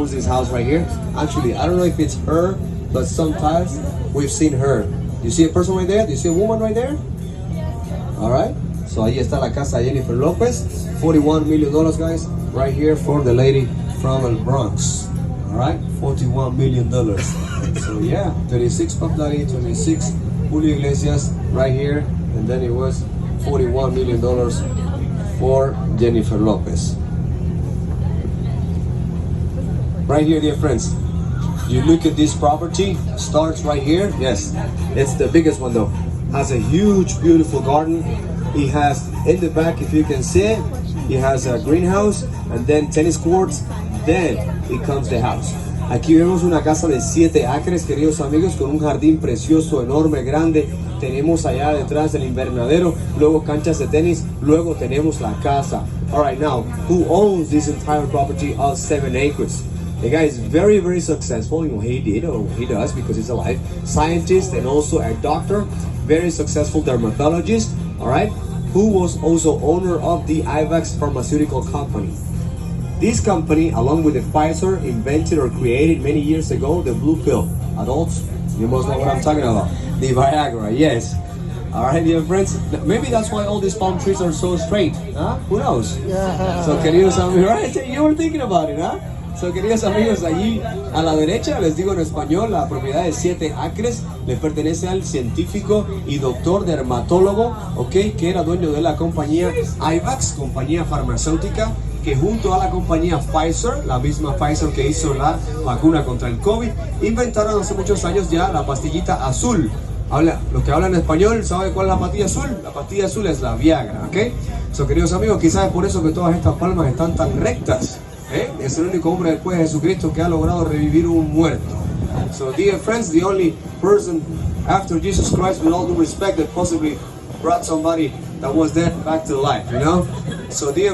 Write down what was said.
owns this house right here. Actually, I don't know if it's her, but sometimes we've seen her. You see a person right there? Do you see a woman right there? All right. So ahí está la casa de Jennifer Lopez. $41 million, guys, right here for the lady from El Bronx. All right, $41 million. So yeah, 26 Puff Daddy, 26 Julio Iglesias right here, and then it was $41 million for Jennifer Lopez. Right here, dear friends. You look at this property, starts right here. Yes, it's the biggest one though. Has a huge, beautiful garden. It has in the back, if you can see it, it has a greenhouse and then tennis courts. Then it comes the house. Aquí vemos una casa de 7 acres, queridos amigos, con un jardín precioso, enorme, grande. Tenemos allá detrás del invernadero, luego canchas de tenis, luego tenemos la casa. All right, now, who owns this entire property of 7 acres? The guy is very, very successful in what he did, or he does, because he's a life scientist and also a doctor, very successful dermatologist, all right, who was also owner of the IVAX pharmaceutical company. This company, along with the Pfizer, invented or created many years ago the blue pill. Adults, you must know what I'm talking about. The Viagra, yes. All right, dear friends. Maybe that's why all these palm trees are so straight. Huh? Who knows? Yeah. So, queridos amigos, right? You were thinking about it, huh? So, queridos amigos, allí a la derecha, les digo en español, la propiedad de 7 acres le pertenece al científico y doctor dermatólogo, ok, que era dueño de la compañía IVAX, compañía farmacéutica, que junto a la compañía Pfizer, la misma Pfizer que hizo la vacuna contra el COVID, inventaron hace muchos años ya la pastillita azul. Los que hablan español, ¿saben cuál es la pastilla azul? La pastilla azul es la Viagra, ¿ok? So, queridos amigos, quizás es por eso que todas estas palmas están tan rectas. Es el único hombre después de Jesucristo que ha logrado revivir un muerto. So, dear friends, the only person after Jesus Christ, with all due respect, that possibly brought somebody that was dead back to life, you know? So, dear